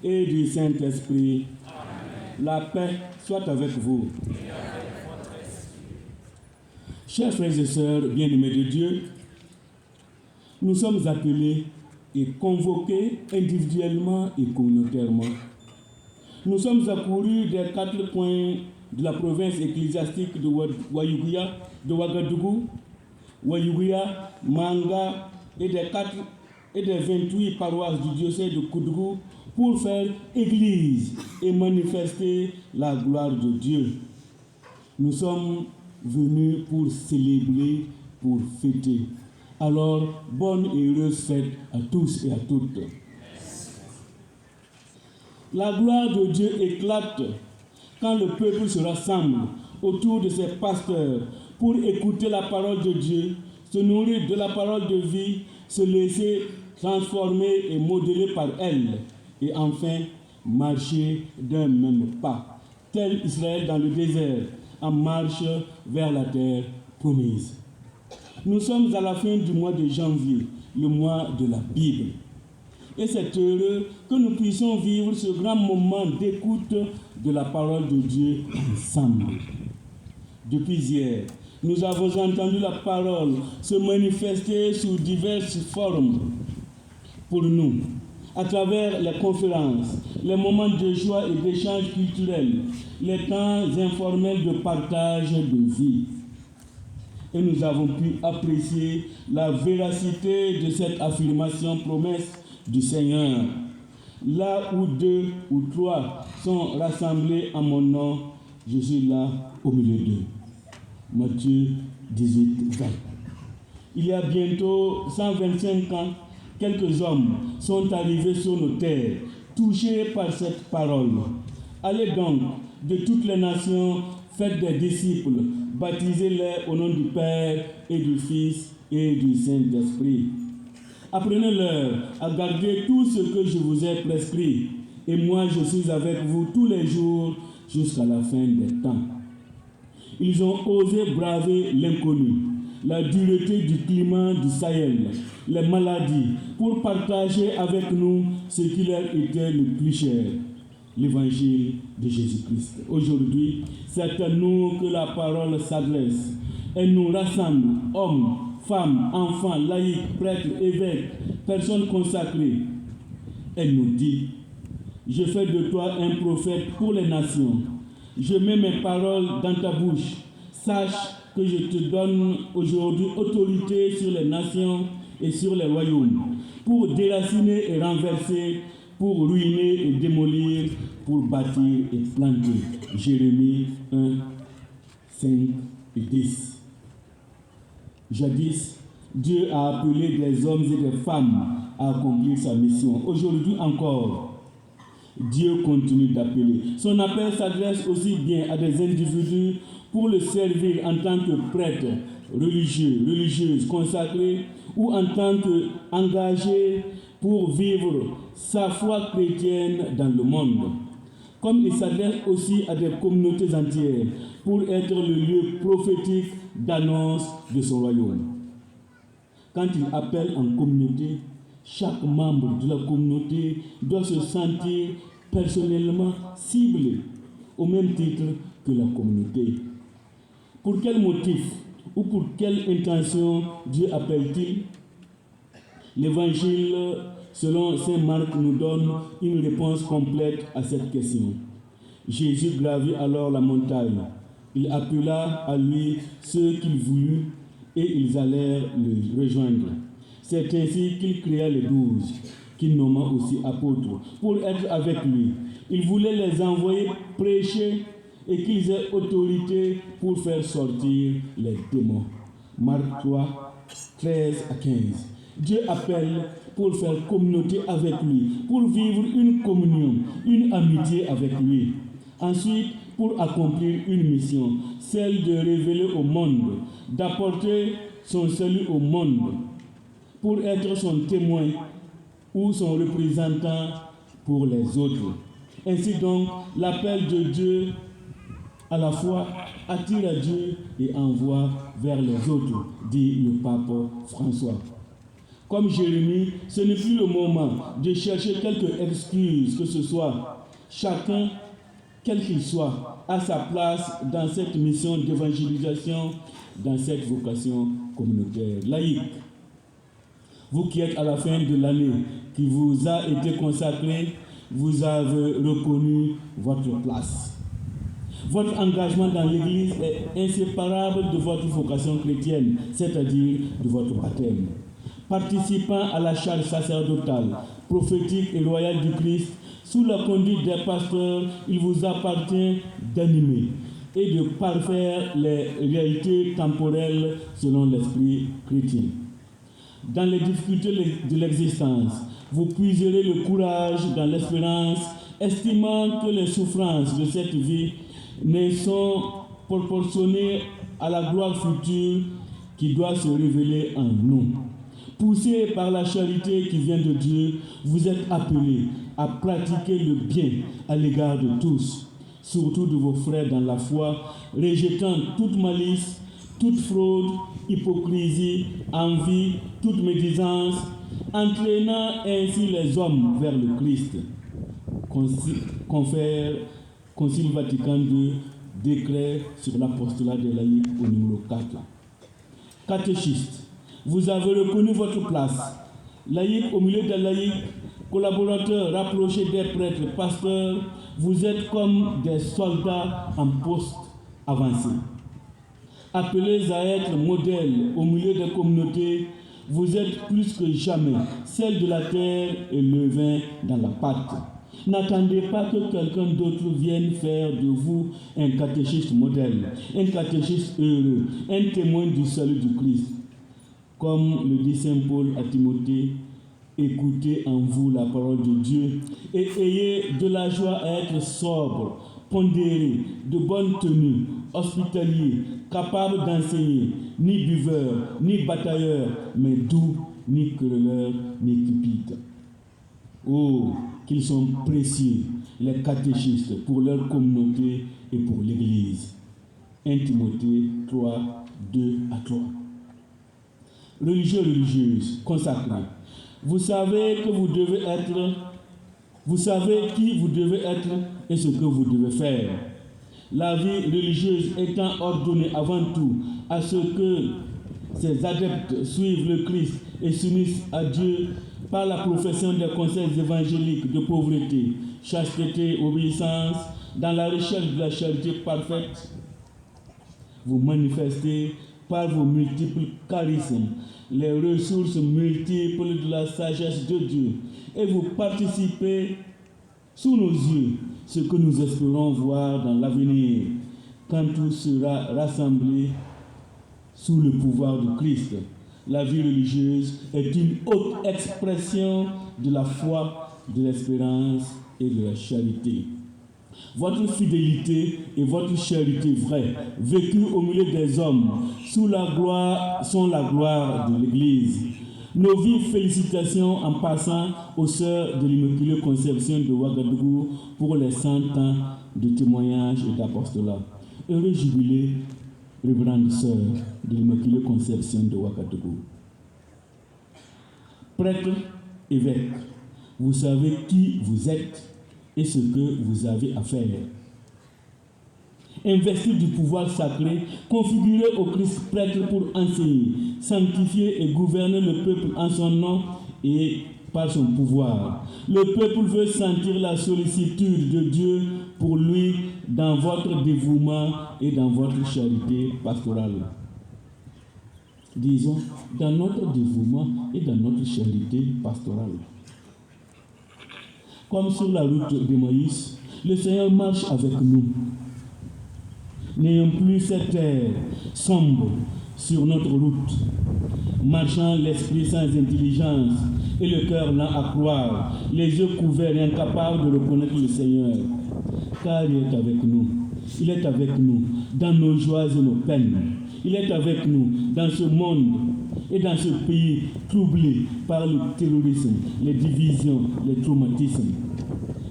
Et du Saint-Esprit. La paix soit avec vous. Chers frères et sœurs bien-aimés de Dieu, nous sommes appelés et convoqués individuellement et communautairement. Nous sommes accourus des 4 coins de la province ecclésiastique de Wayuguya, de Ouagadougou, Wayuguya, Manga et des 28 paroisses du diocèse de Koudougou pour faire église et manifester la gloire de Dieu. Nous sommes venus pour célébrer, pour fêter. Alors, bonne et heureuse fête à tous et à toutes. La gloire de Dieu éclate quand le peuple se rassemble autour de ses pasteurs pour écouter la parole de Dieu, se nourrir de la parole de vie, se laisser transformer et modeler par elle, et enfin marcher d'un même pas, tel Israël dans le désert, en marche vers la terre promise. Nous sommes à la fin du mois de janvier, le mois de la Bible. Et c'est heureux que nous puissions vivre ce grand moment d'écoute de la parole de Dieu ensemble. Depuis hier, nous avons entendu la parole se manifester sous diverses formes pour nous, à travers les conférences, les moments de joie et d'échange culturel, les temps informels de partage de vie. Et nous avons pu apprécier la véracité de cette affirmation promesse du Seigneur. Là où 2 ou 3 sont rassemblés en mon nom, je suis là au milieu d'eux. Matthieu 18, 20. Il y a bientôt 125 ans, quelques hommes sont arrivés sur nos terres, touchés par cette parole. Allez donc de toutes les nations, faites des disciples, baptisez-les au nom du Père et du Fils et du Saint-Esprit. Apprenez-leur à garder tout ce que je vous ai prescrit, et moi je suis avec vous tous les jours jusqu'à la fin des temps. Ils ont osé braver l'inconnu, la dureté du climat du Sahel, les maladies, pour partager avec nous ce qui leur était le plus cher, l'évangile de Jésus-Christ. Aujourd'hui, c'est à nous que la parole s'adresse. Elle nous rassemble, hommes, femmes, enfants, laïcs, prêtres, évêques, personnes consacrées. Elle nous dit: je fais de toi un prophète pour les nations. Je mets mes paroles dans ta bouche. Sache que je te donne aujourd'hui autorité sur les nations et sur les royaumes, pour déraciner et renverser, pour ruiner et démolir, pour bâtir et planter. Jérémie 1, 5 et 10. Jadis, Dieu a appelé des hommes et des femmes à accomplir sa mission. Aujourd'hui encore, Dieu continue d'appeler. Son appel s'adresse aussi bien à des individus pour le servir en tant que prêtre, religieux, religieuse, consacrés, ou en tant qu'engagés pour vivre sa foi chrétienne dans le monde. Comme il s'adresse aussi à des communautés entières pour être le lieu prophétique d'annonce de son royaume. Quand il appelle en communauté, chaque membre de la communauté doit se sentir personnellement ciblé, au même titre que la communauté. Pour quel motif ou pour quelle intention Dieu appelle-t-il? L'Évangile, selon saint Marc, nous donne une réponse complète à cette question. Jésus gravit alors la montagne. Il appela à lui ceux qu'il voulut et ils allèrent le rejoindre. C'est ainsi qu'il créa les 12, qu'il nomma aussi apôtres, pour être avec lui. Il voulait les envoyer prêcher et qu'ils aient autorité pour faire sortir les démons. Marc 3, 13 à 15. Dieu appelle pour faire communauté avec lui, pour vivre une communion, une amitié avec lui. Ensuite, pour accomplir une mission, celle de révéler au monde, d'apporter son salut au monde, pour être son témoin ou son représentant pour les autres. Ainsi donc, l'appel de Dieu à la fois attire à Dieu et envoie vers les autres, dit le pape François. Comme Jérémie, ce n'est plus le moment de chercher quelque excuse que ce soit. Chacun, quel qu'il soit, a sa place dans cette mission d'évangélisation, dans cette vocation communautaire. Laïque, vous qui êtes à la fin de l'année, qui vous a été consacrée, vous avez reconnu votre place. Votre engagement dans l'Église est inséparable de votre vocation chrétienne, c'est-à-dire de votre baptême. Participant à la charge sacerdotale, prophétique et royale du Christ, sous la conduite des pasteurs, il vous appartient d'animer et de parfaire les réalités temporelles selon l'esprit chrétien. Dans les difficultés de l'existence, vous puiserez le courage dans l'espérance, estimant que les souffrances de cette vie ne sont proportionnées à la gloire future qui doit se révéler en nous. Poussés par la charité qui vient de Dieu, vous êtes appelés à pratiquer le bien à l'égard de tous, surtout de vos frères dans la foi, rejetant toute malice, toute fraude, hypocrisie, envie, toute médisance, entraînant ainsi les hommes vers le Christ. Concile Vatican II, décret sur l'apostolat des laïcs au numéro 4. Catéchiste, vous avez reconnu votre place. Laïcs au milieu des laïcs, collaborateurs rapprochés des prêtres, pasteurs, vous êtes comme des soldats en poste avancé. Appelés à être modèles au milieu des communautés, vous êtes plus que jamais celle de la terre et le vin dans la pâte. N'attendez pas que quelqu'un d'autre vienne faire de vous un catéchiste modèle, un catéchiste heureux, un témoin du salut du Christ. Comme le dit Saint Paul à Timothée, écoutez en vous la parole de Dieu et ayez de la joie à être sobre, pondéré, de bonne tenue, hospitalier, capable d'enseigner, ni buveur, ni batailleur, mais doux, ni querelleur, ni cupide. Oh, qu'ils sont précieux, les catéchistes, pour leur communauté et pour l'Église. 1 Timothée 3, 2 à 3. Religieux, religieuses, consacrés, vous savez que vous devez être, vous savez qui vous devez être et ce que vous devez faire. La vie religieuse étant ordonnée avant tout à ce que ses adeptes suivent le Christ et s'unissent à Dieu par la profession des conseils évangéliques de pauvreté, chasteté, obéissance, dans la recherche de la charité parfaite, vous manifestez par vos multiples charismes les ressources multiples de la sagesse de Dieu et vous participez sous nos yeux ce que nous espérons voir dans l'avenir quand tout sera rassemblé sous le pouvoir de Christ. La vie religieuse est une haute expression de la foi, de l'espérance et de la charité. Votre fidélité et votre charité vraie, vécue au milieu des hommes, sont la gloire de l'Église. Nos vives félicitations en passant aux sœurs de l'Immaculée Conception de Ouagadougou pour les 100 ans de témoignage et d'apostolat. Heureux jubilé, révérende sœur de l'Immaculée Conception de Ouagadougou. Prêtre, évêque, vous savez qui vous êtes et ce que vous avez à faire. Investi du pouvoir sacré, configuré au Christ prêtre pour enseigner, sanctifier et gouverner le peuple en son nom et par son pouvoir. Le peuple veut sentir la sollicitude de Dieu pour lui dans votre dévouement et dans votre charité pastorale. Disons, dans notre dévouement et dans notre charité pastorale. Comme sur la route d'Emmaüs, le Seigneur marche avec nous. N'ayons plus cette terre sombre sur notre route, marchant l'esprit sans intelligence et le cœur lent à croire, les yeux couverts et incapables de reconnaître le Seigneur. Car il est avec nous. Il est avec nous dans nos joies et nos peines. Il est avec nous dans ce monde et dans ce pays troublé par le terrorisme, les divisions, les traumatismes.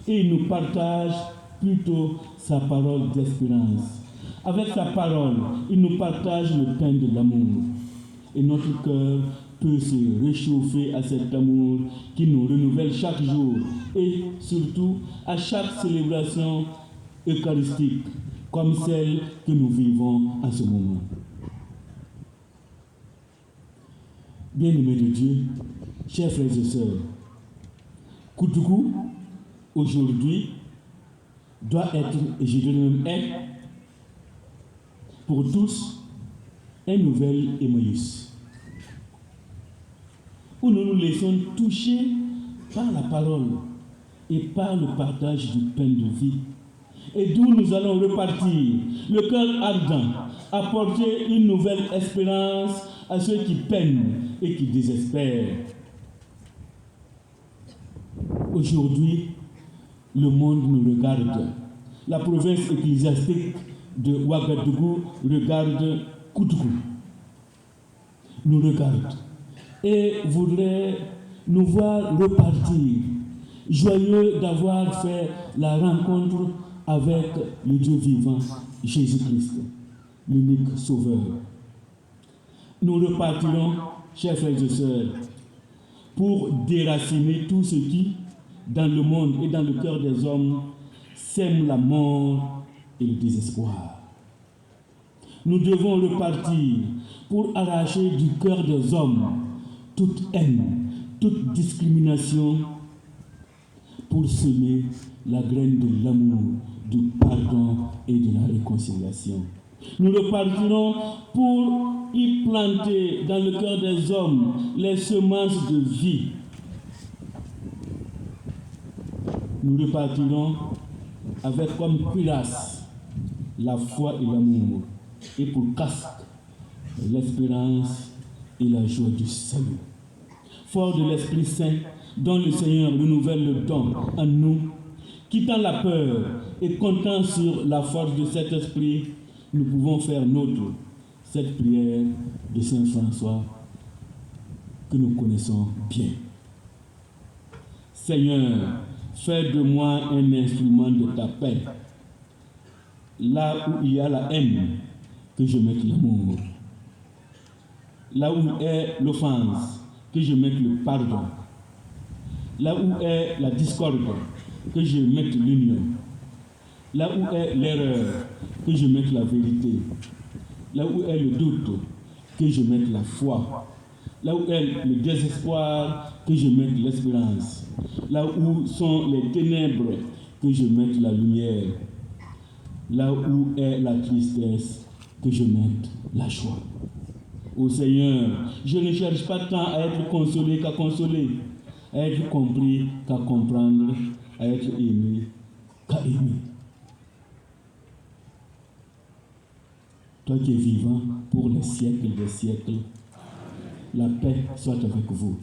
Et il nous partage plutôt sa parole d'espérance. Avec sa parole, il nous partage le pain de l'amour. Et notre cœur peut se réchauffer à cet amour qui nous renouvelle chaque jour et surtout à chaque célébration eucharistique comme celle que nous vivons en ce moment. Bien-aimés de Dieu, chers frères et sœurs, Koutougou, aujourd'hui, doit être, et je dirais même être, pour tous, un nouvel Emmaüs, où nous nous laissons toucher par la parole et par le partage du pain de vie, et d'où nous allons repartir, le cœur ardent, apporter une nouvelle espérance à ceux qui peinent et qui désespèrent. Aujourd'hui, le monde nous regarde. La province ecclésiastique de Ouagadougou regarde Koutougou. Nous regarde et voudrait nous voir repartir, joyeux d'avoir fait la rencontre avec le Dieu vivant, Jésus-Christ, l'unique Sauveur. Nous repartirons, chers frères et sœurs, pour déraciner tout ce qui, dans le monde et dans le cœur des hommes, sème la mort et le désespoir. Nous devons repartir pour arracher du cœur des hommes toute haine, toute discrimination, pour semer la graine de l'amour, du pardon et de la réconciliation. Nous repartirons pour y planter dans le cœur des hommes les semences de vie. Nous repartirons avec comme cuirasse la foi et l'amour, et pour casque l'espérance et la joie du salut. Fort de l'Esprit Saint, dont le Seigneur renouvelle le don en nous, quittant la peur et comptant sur la force de cet esprit, nous pouvons faire nôtre cette prière de Saint François que nous connaissons bien. Seigneur, fais de moi un instrument de ta paix. Là où il y a la haine, que je mette l'amour. Là où est l'offense, que je mette le pardon. Là où est la discorde, que je mette l'union. Là où est l'erreur, que je mette la vérité. Là où est le doute, que je mette la foi. Là où est le désespoir, que je mette l'espérance. Là où sont les ténèbres, que je mette la lumière. Là où est la tristesse, que je mette la joie. Ô Seigneur, je ne cherche pas tant à être consolé qu'à consoler, à être compris qu'à comprendre, à être aimé qu'à aimer. Toi qui es vivant pour les siècles des siècles, la paix soit avec vous.